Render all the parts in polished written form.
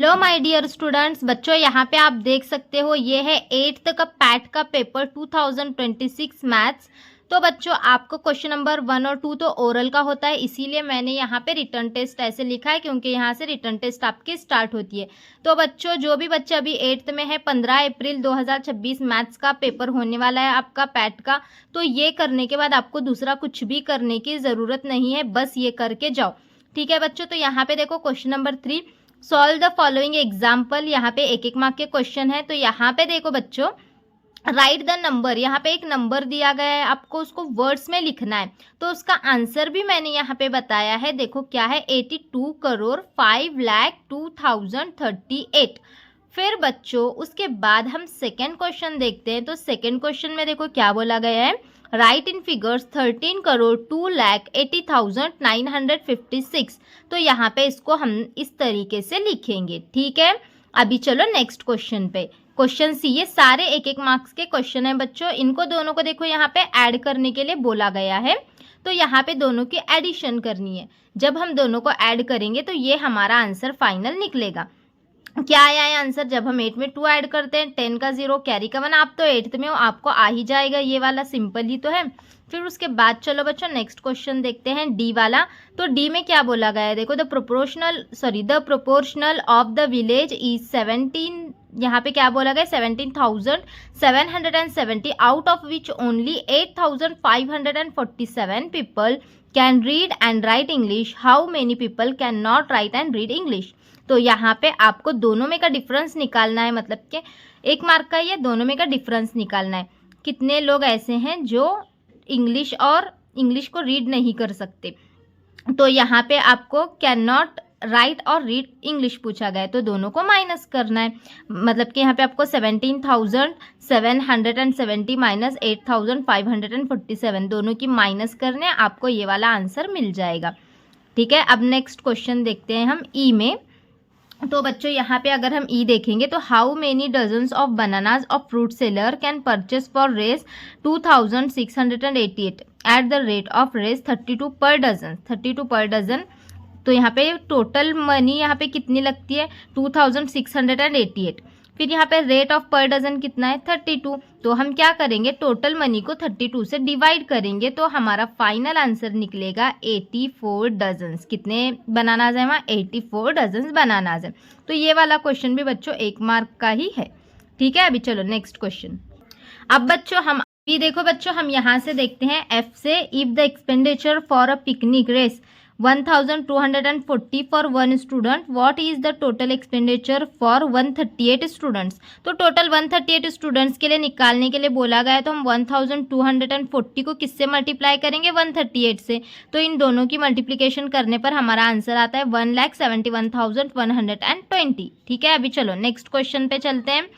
Hello my dear students. बच्चों यहाँ पे आप देख सकते हो ये है 8th का पैट का पेपर 2026 मैथ्स। तो बच्चों आपको क्वेश्चन नंबर 1 और 2 तो ओरल का होता है, इसीलिए मैंने यहाँ पे रिटर्न टेस्ट ऐसे लिखा है क्योंकि यहाँ से रिटर्न टेस्ट आपकी स्टार्ट होती है। तो बच्चों जो भी बच्चे अभी 8th में है 15 अप्रैल 2026 मैथ्स का पेपर होने वाला है आपका पैट का। तो ये करने के बाद आपको दूसरा कुछ भी करने की ज़रूरत नहीं है, बस ये करके जाओ। ठीक है बच्चों, तो यहाँ पे देखो question number 3, solve the following example. यहाँ पे एक मार्क के क्वेश्चन है। तो यहाँ पे देखो बच्चों, राइट द नंबर, यहाँ पे एक नंबर दिया गया है, आपको उसको वर्ड्स में लिखना है। तो उसका आंसर भी मैंने यहाँ पे बताया है, देखो क्या है, 82 करोड़ 5,02,038। फिर बच्चों उसके बाद हम सेकेंड क्वेश्चन देखते हैं। तो सेकेंड क्वेश्चन में देखो क्या बोला गया है, राइट इन फिगर्स 13 करोड़ 2,80,956। तो यहाँ पे इसको हम इस तरीके से लिखेंगे। ठीक है, अभी चलो नेक्स्ट क्वेश्चन पे। क्वेश्चन सी, ये सारे एक मार्क्स के क्वेश्चन है बच्चों। इनको दोनों को देखो यहाँ पे ऐड करने के लिए बोला गया है। तो यहाँ पे दोनों की एडिशन करनी है। जब हम दोनों को ऐड करेंगे तो ये हमारा आंसर फाइनल निकलेगा। क्या आया है आंसर, जब हम 8 में 2 ऐड करते हैं, 10 का 0 कैरी का 1, आप तो 8th में हो, आपको आ ही जाएगा, ये वाला सिंपल ही तो है। फिर उसके बाद चलो बच्चों नेक्स्ट क्वेश्चन देखते हैं, डी वाला। तो डी में क्या बोला गया है, देखो the proportional of the village is 17। यहाँ पे क्या बोला गया, 17,770, out of which only 8,547 people can read and right English, how many people can not right and read English. तो यहाँ पे आपको दोनों में का डिफरेंस निकालना है, मतलब कि एक मार्क का ये दोनों में का डिफरेंस निकालना है। कितने लोग ऐसे हैं जो इंग्लिश को रीड नहीं कर सकते। तो यहाँ पे आपको कैन नॉट राइट और रीड इंग्लिश पूछा गया है, तो दोनों को माइनस करना है। मतलब कि यहाँ पे आपको 17,770 माइनस 8,547 दोनों की माइनस करने, आपको ये वाला आंसर मिल जाएगा। ठीक है, अब नेक्स्ट क्वेश्चन देखते हैं हम ई में। तो बच्चों यहाँ पे अगर हम ई देखेंगे तो how many dozens of bananas of fruit seller can purchase for रेस 2,688 एट द रेट ऑफ रेस 32 पर डजन, 32 पर डजन। तो यहाँ पे टोटल मनी यहाँ पे कितनी लगती है, 2,688। फिर यहाँ पे रेट ऑफ पर डजन कितना है, 32। तो हम क्या करेंगे, टोटल मनी को 32 से डिवाइड करेंगे तो हमारा फाइनल आंसर निकलेगा 84 डजन्स। कितने बनानाज हैं वहाँ, 84 डजन्स बनानाज हैं। तो ये वाला क्वेश्चन भी बच्चों 1 मार्क का ही है। ठीक है, अभी चलो नेक्स्ट क्वेश्चन। अब बच्चों हम ये देखो बच्चों, हम यहाँ से देखते हैं एफ से, if the expenditure for a picnic रेस 1,240 for 1 student, what is the total expenditure for 138 students. तो टोटल 138 स्टूडेंट्स के लिए निकालने के लिए बोला गया है। तो हम 1,240 को किससे मल्टीप्लाई करेंगे, 138 से। तो इन दोनों की मल्टीप्लिकेशन करने पर हमारा आंसर आता है 1,71,120। ठीक है, अभी चलो नेक्स्ट क्वेश्चन पे चलते हैं।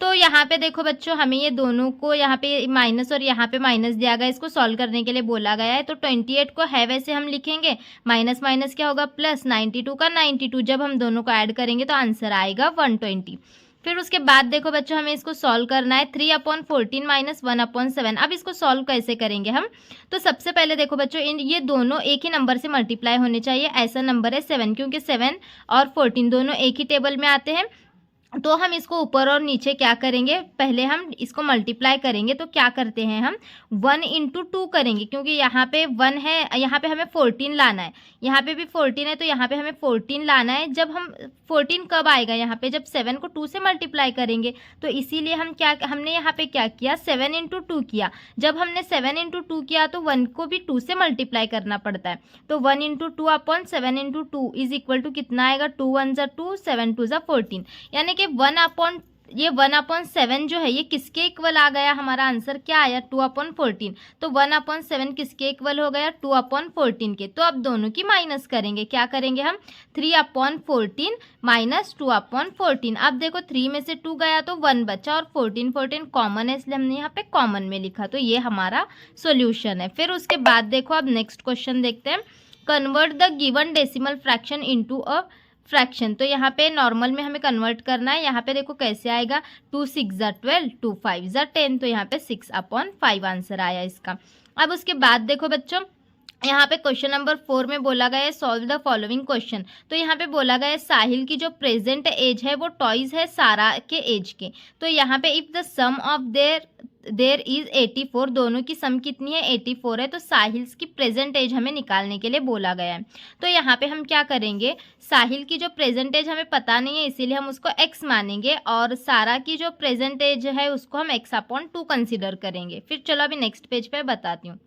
तो यहाँ पे देखो बच्चों, हमें ये दोनों को यहाँ पे माइनस और यहाँ पे माइनस दिया गया है, इसको सॉल्व करने के लिए बोला गया है। तो 28 को है वैसे हम लिखेंगे, माइनस माइनस क्या होगा प्लस, 92 का 92, जब हम दोनों को ऐड करेंगे तो आंसर आएगा 120। फिर उसके बाद देखो बच्चों, हमें इसको सॉल्व करना है, 3/14 माइनस 1/7। अब इसको सॉल्व कैसे करेंगे हम, तो सबसे पहले देखो बच्चों, ये दोनों एक ही नंबर से मल्टीप्लाई होने चाहिए। ऐसा नंबर है 7, क्योंकि 7 और 14 दोनों एक ही टेबल में आते हैं। तो हम इसको ऊपर और नीचे क्या करेंगे, पहले हम इसको मल्टीप्लाई करेंगे। तो क्या करते हैं हम 1 × 2 करेंगे, क्योंकि यहाँ पे 1 है, यहाँ पे हमें 14 लाना है, यहाँ पे भी 14 है, तो यहाँ पे हमें 14 लाना है। जब हम 14 कब आएगा, यहाँ पे जब 7 को 2 से मल्टीप्लाई करेंगे। तो इसीलिए हमने यहाँ पे क्या किया, 7 × 2 किया। जब हमने 7 × 2 किया तो 1 को भी 2 से मल्टीप्लाई करना पड़ता है। तो 1 × 2 अपॉन 7 × 2 इज इक्वल टू कितना आएगा, 2 1 ज़ा 2, 7 2 ज़ा 14। यानी कि 1/7 जो है ये किसके इक्वल आ गया, हमारा आंसर क्या आया, 2/14। तो 1/7 किसके इक्वल हो गया, 2/14 के। तो अब दोनों की माइनस करेंगे, क्या करेंगे हम, 3/14 माइनस 2/14। अब देखो 3 में से 2 गया तो 1 बचा, और 14 कॉमन है, इसलिए हमने यहाँ पे कॉमन में लिखा। तो ये हमारा सोल्यूशन है। फिर उसके बाद देखो अब नेक्स्ट क्वेश्चन देखते हैं, convert the given decimal fraction into a fraction. तो यहाँ पे नॉर्मल में हमें कन्वर्ट करना है। यहाँ पे देखो कैसे आएगा, 2 6 ज़ा 12, 2 5 ज़ा 10। तो यहाँ पे 6/5 आंसर आया इसका। अब उसके बाद देखो बच्चों, यहाँ पे क्वेश्चन नंबर 4 में बोला गया है सॉल्व द फॉलोइंग क्वेश्चन। तो यहाँ पे बोला गया है साहिल की जो प्रेजेंट एज है वो टॉइज है सारा के एज के। तो यहाँ पे if the sum of their is 84, दोनों की सम कितनी है 84 है। तो साहिल की प्रेजेंट एज हमें निकालने के लिए बोला गया है। तो यहाँ पे हम क्या करेंगे, साहिल की जो प्रेजेंट एज हमें पता नहीं है इसीलिए हम उसको x मानेंगे, और सारा की जो प्रेजेंट एज है उसको हम x/2 कंसिडर करेंगे। फिर चलो अभी नेक्स्ट पेज पे बताती हूँ।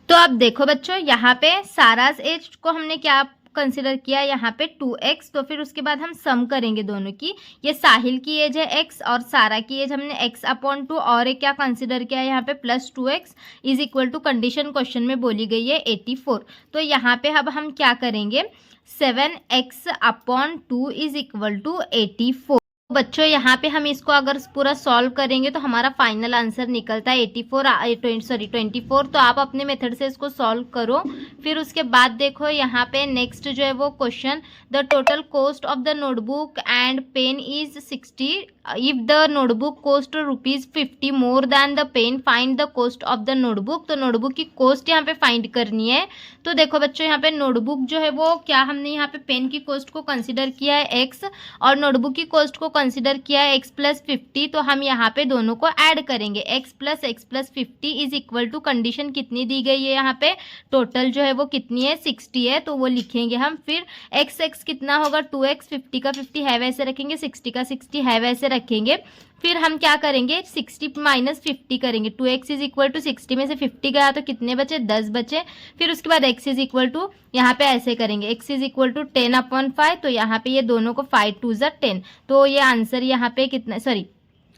तो अब देखो बच्चों, यहाँ पे साराज एज को हमने क्या कंसिडर किया, यहाँ पे 2x। तो फिर उसके बाद हम सम करेंगे दोनों की। ये साहिल की एज है x और सारा की एज हमने x/2, और एक क्या कंसिडर किया है यहाँ पे +2x is equal to condition question में बोली गई है 84। तो यहाँ पे अब हम क्या करेंगे, 7x/2 इज इक्वल टू 84। बच्चों यहाँ पे हम इसको अगर पूरा सॉल्व करेंगे तो हमारा फाइनल आंसर निकलता है 24। तो आप अपने मेथड से इसको सॉल्व करो। फिर उसके बाद देखो यहाँ पे नेक्स्ट जो है वो question, the total cost of the notebook and pen is 60 if the notebook cost ₹50 more than the pen, find the cost of the notebook. तो नोटबुक की कॉस्ट यहाँ पे फाइंड करनी है। तो देखो बच्चों यहाँ पे नोटबुक जो है वो क्या, हमने यहाँ पे पेन की कॉस्ट को कंसिडर किया है x और नोटबुक की कॉस्ट को कंसिडर किया है x + 50। तो हम यहाँ पे दोनों को ऐड करेंगे, x + 50 is equal to condition कितनी दी गई है यहाँ पे, टोटल जो है वो कितनी है 60 है, तो वो लिखेंगे हम। फिर x कितना होगा 2x, 50 का 50 है वैसे रखेंगे, 60 का 60 है वैसे रखेंगे। फिर हम क्या करेंगे, 60 - 50 करेंगे। 2x इज इक्वल टू 60 में से 50 गया तो कितने बचे, 10 बचे। फिर उसके बाद x इज इक्वल टू यहाँ पे ऐसे करेंगे, x इज इक्वल टू 10/5। तो यहाँ पे ये दोनों को 5 2 = 10। तो ये आंसर यहाँ पे कितना, सॉरी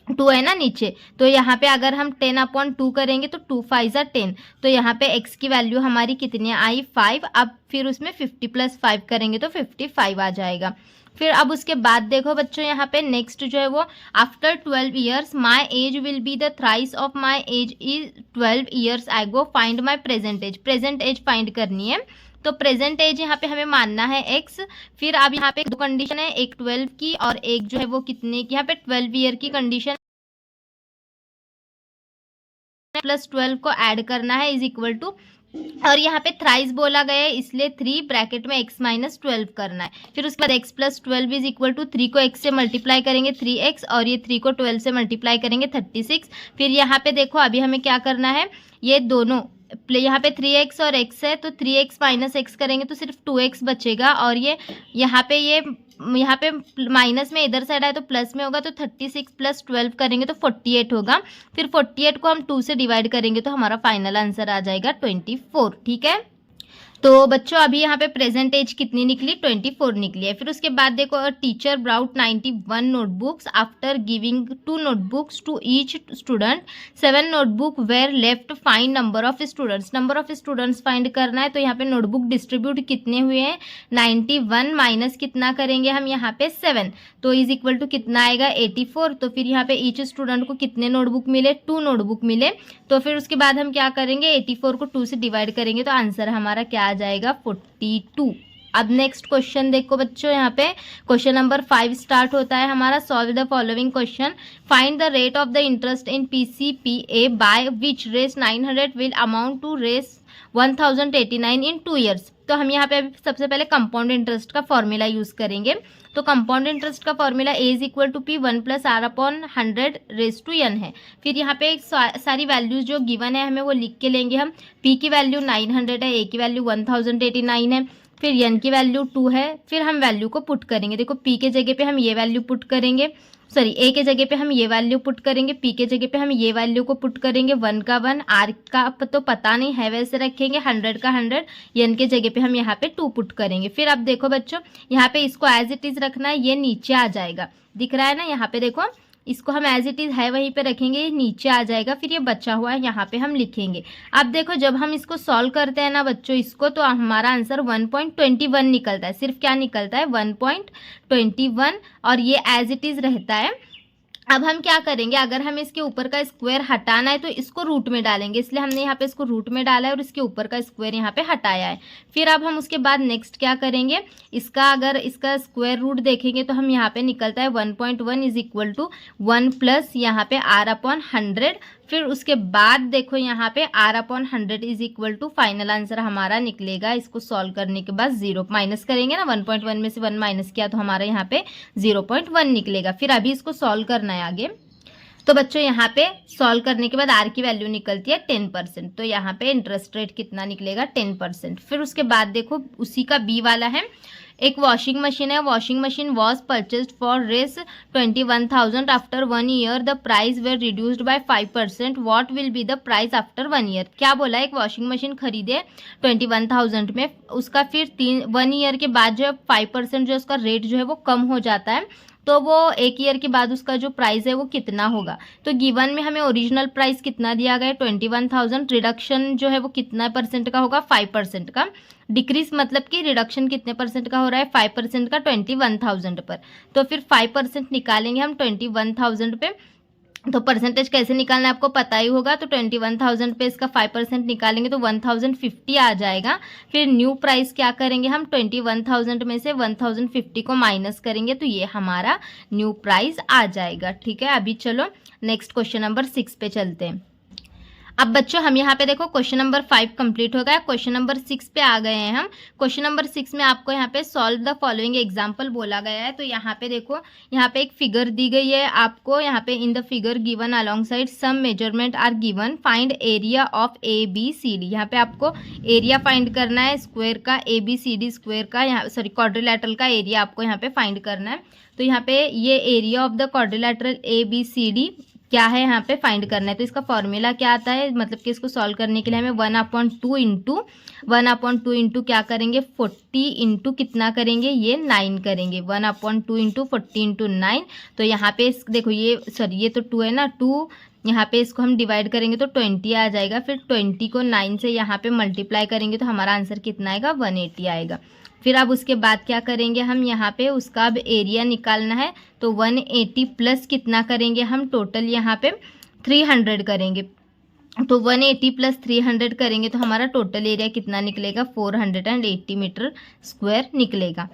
2 है ना नीचे, तो यहाँ पे अगर हम 10/2 करेंगे तो 2 5 = 10। तो यहाँ पे x की वैल्यू हमारी कितनी आई 5। अब फिर उसमें 50 + 5 करेंगे तो 55 आ जाएगा। फिर अब उसके बाद देखो बच्चों यहाँ पे नेक्स्ट जो है वो, after 12 years my age will be the thrice of my age is 12 years ago, find my present age. Present age find करनी है। तो प्रेजेंट एज यहाँ पे हमें मानना है x। फिर अब यहाँ पे दो कंडीशन है, एक 12 की और एक जो है वो कितने की, यहाँ पे 12 ईयर की कंडीशन +12 को ऐड करना है इज इक्वल टू, और यहाँ पे थ्राइस बोला गया है इसलिए 3 ब्रैकेट में x - 12 करना है। फिर उसके बाद x + 12 इज इक्वल टू 3 को x से मल्टीप्लाई करेंगे 3x, और ये 3 को 12 से मल्टीप्लाई करेंगे 36। फिर यहाँ पे देखो अभी हमें क्या करना है, ये दोनों यहाँ पे 3x और x है तो 3x - x करेंगे तो सिर्फ 2x बचेगा, और ये यहाँ पे माइनस में इधर साइड आए तो प्लस में होगा, तो 36 + 12 करेंगे तो 48 होगा। फिर 48 को हम 2 से डिवाइड करेंगे तो हमारा फाइनल आंसर आ जाएगा 24। ठीक है, तो बच्चों अभी यहाँ पे प्रेजेंट एज कितनी निकली, 24 निकली है। फिर उसके बाद देखो, teacher brought 91 notebooks after giving 2 notebooks to each student, 7 notebook were left, find number of students. Number of students find करना है। तो यहाँ पे नोटबुक डिस्ट्रीब्यूट कितने हुए हैं 91 माइनस कितना करेंगे हम यहाँ पे 7, तो इज इक्वल टू कितना आएगा 84। तो फिर यहाँ पे ईच स्टूडेंट को कितने नोटबुक मिले, 2 नोटबुक मिले। तो फिर उसके बाद हम क्या करेंगे, 84 को 2 से डिवाइड करेंगे तो आंसर हमारा क्या आ जाएगा 42। अब नेक्स्ट क्वेश्चन देखो बच्चों, यहाँ पे क्वेश्चन नंबर 5 स्टार्ट होता है हमारा, solve the following question, find the rate of the interest in PCPA by which Rs 900 will amount to Rs 1089 in 2 years. तो हम यहाँ पे सबसे पहले कंपाउंड इंटरेस्ट का फॉर्मूला यूज करेंगे। तो कंपाउंड इंटरेस्ट का formula A is equal to P 1 + R/100 raise to n है। फिर यहाँ पे सारी वैल्यूज जो गिवन है हमें वो लिख के लेंगे हम। P की वैल्यू 900 है, A की वैल्यू 1089 है, फिर n की वैल्यू 2 है। फिर हम वैल्यू को पुट करेंगे। देखो P के जगह पे हम ये वैल्यू पुट करेंगे, सॉरी A के जगह पे हम ये वैल्यू पुट करेंगे, P के जगह पे हम ये वैल्यू को पुट करेंगे, 1 का 1, R का तो पता नहीं है वैसे रखेंगे, 100 का 100, n के जगह पे हम यहाँ पे 2 पुट करेंगे। फिर अब देखो बच्चों, यहाँ पे इसको एज इट इज रखना है, ये नीचे आ जाएगा, दिख रहा है ना यहाँ पे, देखो इसको हम एज इट इज है वहीं पे रखेंगे, ये नीचे आ जाएगा। फिर ये बचा हुआ है यहाँ पे हम लिखेंगे। अब देखो जब हम इसको सॉल्व करते हैं ना बच्चों इसको, तो हमारा आंसर 1.21 निकलता है। सिर्फ क्या निकलता है 1.21, और ये एज इट इज रहता है। अब हम क्या करेंगे, अगर हमें इसके ऊपर का स्क्वायर हटाना है तो इसको रूट में डालेंगे, इसलिए हमने यहाँ पे इसको रूट में डाला है और इसके ऊपर का स्क्वायर यहाँ पे हटाया है। फिर अब हम उसके बाद नेक्स्ट क्या करेंगे, इसका अगर इसका स्क्वायर रूट देखेंगे तो हम यहाँ पे निकलता है 1.1 इज इक्वल टू 1 प्लस यहाँ पे R/100, फिर उसके बाद देखो यहाँ पे r/100 is equal to final answer हमारा निकलेगा। इसको सॉल्व करने के बाद 0 माइनस करेंगे ना, 1.1 में से 1 माइनस किया तो हमारा यहाँ पे 0.1 निकलेगा। फिर अभी इसको सॉल्व करना है आगे। तो बच्चों यहाँ पे सॉल्व करने के बाद r की वैल्यू निकलती है 10%, तो यहाँ पे इंटरेस्ट रेट कितना निकलेगा 10%। फिर उसके बाद देखो उसी का b वाला है, एक वॉशिंग मशीन है, washing machine was purchased for Rs 21,000 after 1 year, the price were reduced by 5%, what will be the price after 1 year. क्या बोला है, एक वॉशिंग मशीन खरीदे 21,000 में, उसका फिर 1 ईयर के बाद जो है 5% जो उसका रेट जो है वो कम हो जाता है, तो वो 1 ईयर के बाद उसका जो प्राइस है वो कितना होगा। तो गिवन में हमें ओरिजिनल प्राइस कितना दिया गया है 21,000, रिडक्शन जो है वो कितना परसेंट का होगा 5% का, डिक्रीज मतलब कि रिडक्शन कितने परसेंट का हो रहा है 5% का 21,000 पर। तो फिर 5% निकालेंगे हम 21,000 पे, तो परसेंटेज कैसे निकालना है आपको पता ही होगा। तो 21,000 पे इसका 5% निकालेंगे तो 1,050 आ जाएगा। फिर न्यू प्राइस क्या करेंगे हम, 21,000 में से 1,050 को माइनस करेंगे तो ये हमारा न्यू प्राइस आ जाएगा। ठीक है, अभी चलो नेक्स्ट क्वेश्चन नंबर 6 पे चलते हैं। अब बच्चों हम यहाँ पे देखो क्वेश्चन नंबर 5 कंप्लीट हो गया, क्वेश्चन नंबर 6 पे आ गए हैं हम। क्वेश्चन नंबर 6 में आपको यहाँ पे सॉल्व द फॉलोइंग एग्जांपल बोला गया है। तो यहाँ पे देखो, यहाँ पे एक फिगर दी गई है आपको, यहाँ पे in the figure given alongside some measurement are given, find area of ABCD। यहाँ पे आपको एरिया फाइंड करना है स्क्वायर का, ABCD स्क्वायर का, यहाँ सॉरी क्वाड्रिलैटरल का एरिया आपको यहाँ पे फाइंड करना है। तो यहाँ पे ये area of the quadrilateral ABCD क्या है यहाँ पे फाइंड करना है। तो इसका फॉर्मूला क्या आता है, मतलब कि इसको सॉल्व करने के लिए हमें 1/2 इंटू क्या करेंगे 40 इंटू कितना करेंगे ये 9 करेंगे, 1/2 इंटू 40 इंटू 9। तो यहाँ पे देखो ये सॉरी ये तो 2 है ना, 2 यहाँ पे इसको हम डिवाइड करेंगे तो 20 आ जाएगा। फिर 20 को 9 से यहाँ पे मल्टीप्लाई करेंगे तो हमारा आंसर कितना आएगा 180 आएगा। फिर अब उसके बाद क्या करेंगे हम, यहाँ पे उसका अब एरिया निकालना है। तो 180 प्लस कितना करेंगे हम, टोटल यहाँ पे 300 करेंगे। तो 180 प्लस 300 करेंगे तो हमारा टोटल एरिया कितना निकलेगा 480 मीटर स्क्वायर निकलेगा।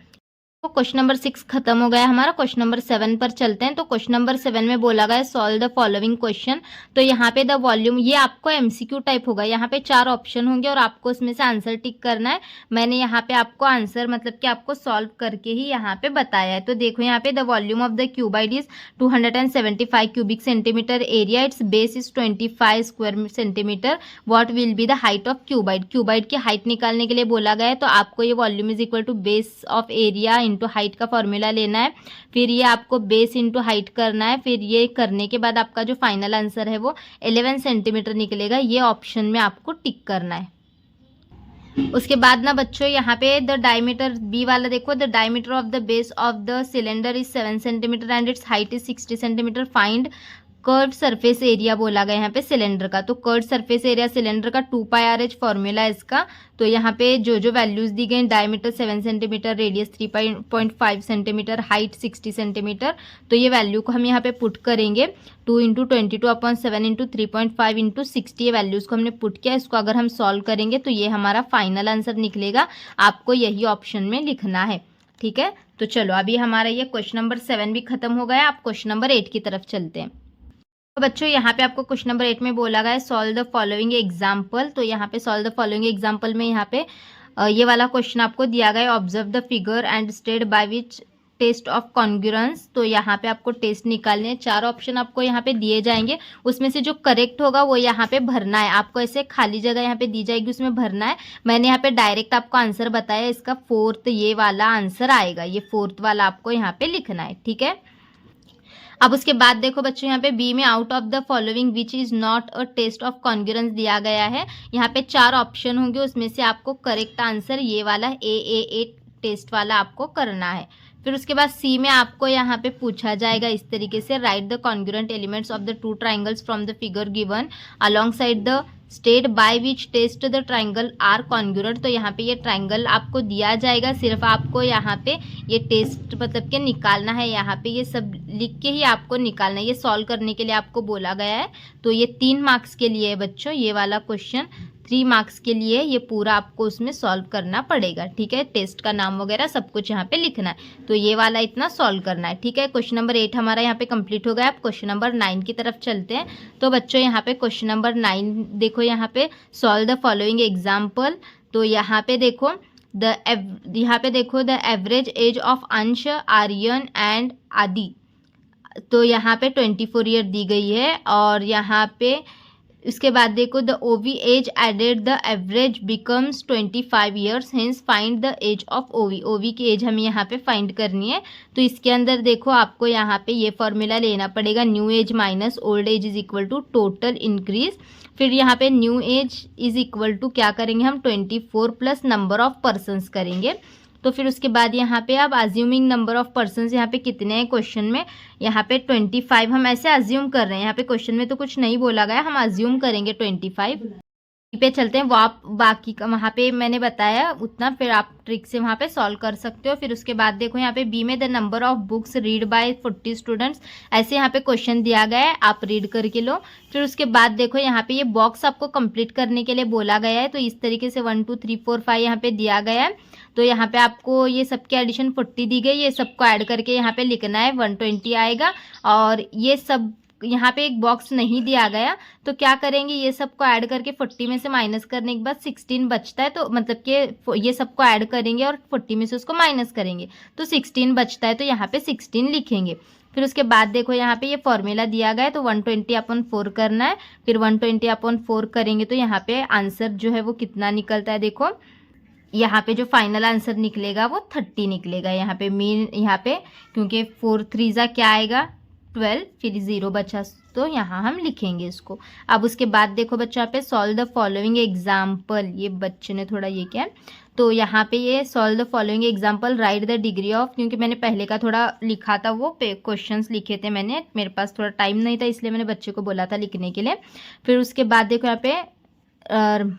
तो क्वेश्चन नंबर 6 खत्म हो गया हमारा। क्वेश्चन नंबर 7 पर चलते हैं। तो क्वेश्चन नंबर 7 में बोला गया सॉल्व द फॉलोइंग क्वेश्चन। तो यहाँ पे द वॉल्यूम, ये आपको MCQ टाइप होगा, यहाँ पे 4 ऑप्शन होंगे और आपको उसमें से आंसर टिक करना है। मैंने यहाँ पे आपको आंसर मतलब कि आपको सॉल्व करके ही यहाँ पे बताया है। तो देखो यहाँ पे the volume of the cuboid is 275 cubic centimetre, area its base is 25 square centimetre, what will be the height of cuboid. Cuboid की हाइट निकालने के लिए बोला गया है। तो आपको ये volume is equal to base of area into height का फॉर्मूला लेना है। फिर ये आपको बेस इंटू हाइट करना है। फिर ये करने के बाद आपका जो फाइनल आंसर है वो 11 सेंटीमीटर निकलेगा। ये ऑप्शन में आपको टिक करना है। उसके बाद ना बच्चों यहाँ पे द डायमीटर बी वाला देखो, the diameter of the base of the cylinder is 7 centimetre and it's height is 60 centimetre, find curve surface area बोला गया यहाँ पे सिलेंडर का। तो कर्व सरफेस एरिया सिलेंडर का 2πRH फॉर्मूला है इसका। तो यहाँ पे जो जो वैल्यूज दी गई, diameter 7 centimetre, radius 3.5 centimetre, height 60 centimetre, तो ये वैल्यू को हम यहाँ पे पुट करेंगे 2 इंटू 22/7 इंटू 3.5 इंटू 60, ये वैल्यूज को हमने पुट किया। इसको अगर हम सॉल्व करेंगे तो ये हमारा फाइनल आंसर निकलेगा। आपको यही ऑप्शन में लिखना है। ठीक है, तो चलो अभी हमारा ये क्वेश्चन नंबर 7 भी खत्म हो गया। आप क्वेश्चन नंबर 8 की तरफ चलते हैं। तो बच्चों यहाँ पे आपको क्वेश्चन नंबर 8 में बोला गया है सॉल्व द फॉलोइंग एग्जाम्पल। तो यहाँ पे सॉल्व द फॉलोइंग एग्जाम्पल में यहाँ पे ये वाला क्वेश्चन आपको दिया गया है, observe the figure and state by which test of congruence. तो यहाँ पे आपको टेस्ट निकालने हैं। 4 ऑप्शन आपको यहाँ पे दिए जाएंगे, उसमें से जो करेक्ट होगा वो यहाँ पे भरना है। आपको ऐसे खाली जगह यहाँ पे दी जाएगी, उसमें भरना है। मैंने यहाँ पे डायरेक्ट आपको आंसर बताया, इसका 4th ये वाला आंसर आएगा। ये 4th वाला आपको यहाँ पे लिखना है। ठीक है, अब उसके बाद देखो बच्चों यहाँ पे बी में out of the following which is not a test of congruence दिया गया है। यहाँ पे 4 ऑप्शन होंगे, उसमें से आपको करेक्ट आंसर ये वाला ए टेस्ट वाला आपको करना है। फिर उसके बाद सी में आपको यहाँ पे पूछा जाएगा इस तरीके से, write the congruent elements of the 2 triangles from the figure given alongside the state by which test the triangle are congruent. तो यहाँ पे ये ट्राइंगल आपको दिया जाएगा, सिर्फ आपको यहाँ पे ये टेस्ट मतलब के निकालना है। यहाँ पे ये सब लिख के ही आपको निकालना है, ये सॉल्व करने के लिए आपको बोला गया है। तो ये 3 मार्क्स के लिए है बच्चों ये वाला क्वेश्चन, 3 मार्क्स के लिए ये पूरा आपको उसमें सॉल्व करना पड़ेगा। ठीक है, टेस्ट का नाम वगैरह सब कुछ यहाँ पे लिखना है। तो ये वाला इतना सॉल्व करना है। ठीक है, क्वेश्चन नंबर 8 हमारा यहाँ पे कंप्लीट हो गया। अब क्वेश्चन नंबर 9 की तरफ चलते हैं। तो बच्चों यहाँ पे क्वेश्चन नंबर 9 देखो, यहाँ पे सॉल्व द फॉलोइंग एग्जाम्पल। तो यहाँ पे देखो द एवरेज एज ऑफ अंश, आर्यन एंड आदि। तो यहाँ पे 24 ईयर दी गई है। और यहाँ पे उसके बाद देखो द ओवी age added the average becomes 25 years, hence find the age of ओवी। ओवी की एज हमें यहाँ पे फाइंड करनी है। तो इसके अंदर देखो आपको यहाँ पे ये फॉर्मूला लेना पड़ेगा, new age minus old age is equal to total increase. फिर यहाँ पे new age is equal to क्या करेंगे हम, 24 प्लस नंबर ऑफ पर्सन्स करेंगे। तो फिर उसके बाद यहाँ पे अब अज्यूमिंग नंबर ऑफ पर्सन्स यहाँ पे कितने हैं क्वेश्चन में, यहाँ पे 25 हम ऐसे अज्यूम कर रहे हैं। यहाँ पे क्वेश्चन में तो कुछ नहीं बोला गया, हम अज्यूम करेंगे 25 पे चलते हैं। वो आप बाकी का वहाँ पे मैंने बताया उतना, फिर आप ट्रिक से वहाँ पे सॉल्व कर सकते हो। फिर उसके बाद देखो यहाँ पे बी में the number of books read by 40 students, ऐसे यहाँ पे क्वेश्चन दिया गया है, आप रीड करके लो। फिर उसके बाद देखो यहाँ पे ये बॉक्स आपको कंप्लीट करने के लिए बोला गया है। तो इस तरीके से 1 2 3 4 5 यहाँ पे दिया गया है। तो यहाँ पे आपको ये सबके एडिशन 40 दी गई, ये सबको ऐड करके यहाँ पे लिखना है, 120 आएगा। और ये सब यहाँ पे एक बॉक्स नहीं दिया गया, तो क्या करेंगे, ये सबको ऐड करके 40 में से माइनस करने के बाद 16 बचता है। तो मतलब कि ये सबको ऐड करेंगे और 40 में से उसको माइनस करेंगे तो 16 बचता है, तो यहाँ पे 16 लिखेंगे। फिर उसके बाद देखो यहाँ पे ये फॉर्मूला दिया गया है, तो 120/4 करना है। फिर 120/4 करेंगे तो यहाँ पे आंसर जो है वो कितना निकलता है, देखो यहाँ पे जो फाइनल आंसर निकलेगा वो 30 निकलेगा। यहाँ पे मीन यहाँ पे क्योंकि 4 3 क्या आएगा 12, फिर 0 बचा, तो यहाँ हम लिखेंगे इसको। अब उसके बाद देखो बच्चों यहाँ पे सॉल्व द फॉलोइंग एग्जाम्पल, ये बच्चे ने थोड़ा ये किया, तो यहाँ पे ये solve the following example, right the degree of, क्योंकि मैंने पहले का थोड़ा लिखा था, वो क्वेश्चंस लिखे थे मैंने, मेरे पास थोड़ा टाइम नहीं था इसलिए मैंने बच्चे को बोला था लिखने के लिए। फिर उसके बाद देखो यहाँ पे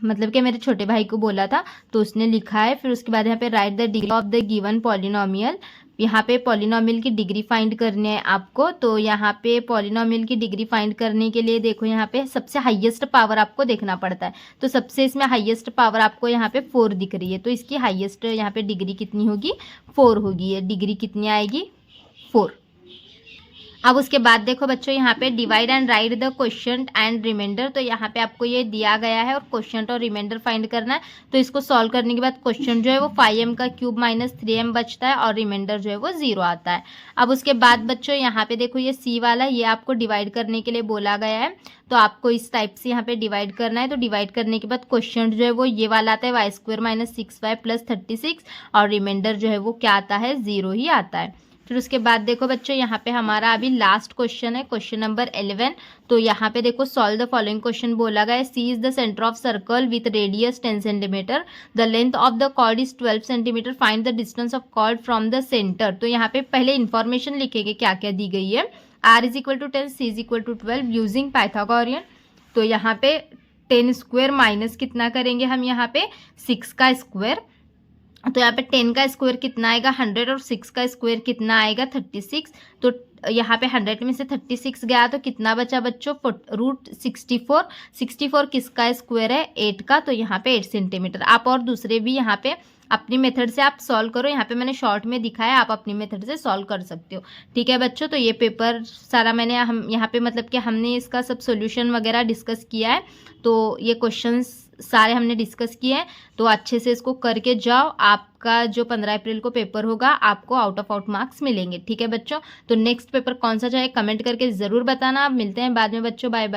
मतलब कि मेरे छोटे भाई को बोला था तो उसने लिखा है। फिर उसके बाद यहाँ पे right the degree of the given polynomial, यहाँ पे पॉलिनोमियल की डिग्री फाइंड करनी है आपको। तो यहाँ पे पॉलिनोमियल की डिग्री फाइंड करने के लिए देखो यहाँ पे सबसे हाईएस्ट पावर आपको देखना पड़ता है। तो सबसे इसमें हाईएस्ट पावर आपको यहाँ पे 4 दिख रही है, तो इसकी हाईएस्ट यहाँ पे डिग्री कितनी होगी, 4 होगी। ये डिग्री कितनी आएगी, 4। अब उसके बाद देखो बच्चों यहाँ पे divide and write the question and remainder, तो यहाँ पे आपको ये दिया गया है और क्वेश्चन और रिमाइंडर फाइंड करना है। तो इसको सॉल्व करने के बाद क्वेश्चन जो है वो 5m का क्यूब माइनस 3m बचता है और रिमाइंडर जो है वो 0 आता है। अब उसके बाद बच्चों यहाँ पे देखो ये C वाला, ये आपको डिवाइड करने के लिए बोला गया है, तो आपको इस टाइप से यहाँ पे डिवाइड करना है। तो डिवाइड करने के बाद क्वेश्चन जो है वो ये वाला आता है, y² माइनस 6y प्लस 36, और रिमाइंडर जो है वो क्या आता है, 0 ही आता है। फिर उसके बाद देखो बच्चों यहाँ पे हमारा अभी लास्ट क्वेश्चन है, क्वेश्चन नंबर 11। तो यहाँ पे देखो सॉल्व द फॉलोइंग क्वेश्चन बोला गया है, C is the centre of circle with radius 10 centimetre, the length of the chord is 12 centimetre, find the distance of chord from the centre. तो यहाँ पे पहले इन्फॉर्मेशन लिखेंगे क्या क्या दी गई है, r is equal to 10, c is equal to 12 using Pythagorean. तो यहाँ पे 10 स्क्वायर माइनस कितना करेंगे हम, यहाँ पे 6 का स्क्वायर, तो यहाँ पे 10 का स्क्वायर कितना आएगा 100, और 6 का स्क्वायर कितना आएगा 36। तो यहाँ पे 100 में से 36 गया तो कितना बचा बच्चों, √64। 64 किसका स्क्वायर है, 8 का, तो यहाँ पे 8 सेंटीमीटर। आप और दूसरे भी यहाँ पे अपनी मेथड से आप सॉल्व करो, यहाँ पे मैंने शॉर्ट में दिखाया, आप अपनी मेथड से सॉल्व कर सकते हो। ठीक है बच्चों, तो ये पेपर सारा मैंने हम यहाँ पे मतलब कि हमने इसका सब सॉल्यूशन वगैरह डिस्कस किया है। तो ये क्वेश्चंस सारे हमने डिस्कस किए हैं, तो अच्छे से इसको करके जाओ। आपका जो 15 अप्रैल को पेपर होगा आपको आउट ऑफ आउट मार्क्स मिलेंगे। ठीक है बच्चों, तो नेक्स्ट पेपर कौन सा चाहे कमेंट करके ज़रूर बताना। आप मिलते हैं बाद में बच्चों, बाय बाय।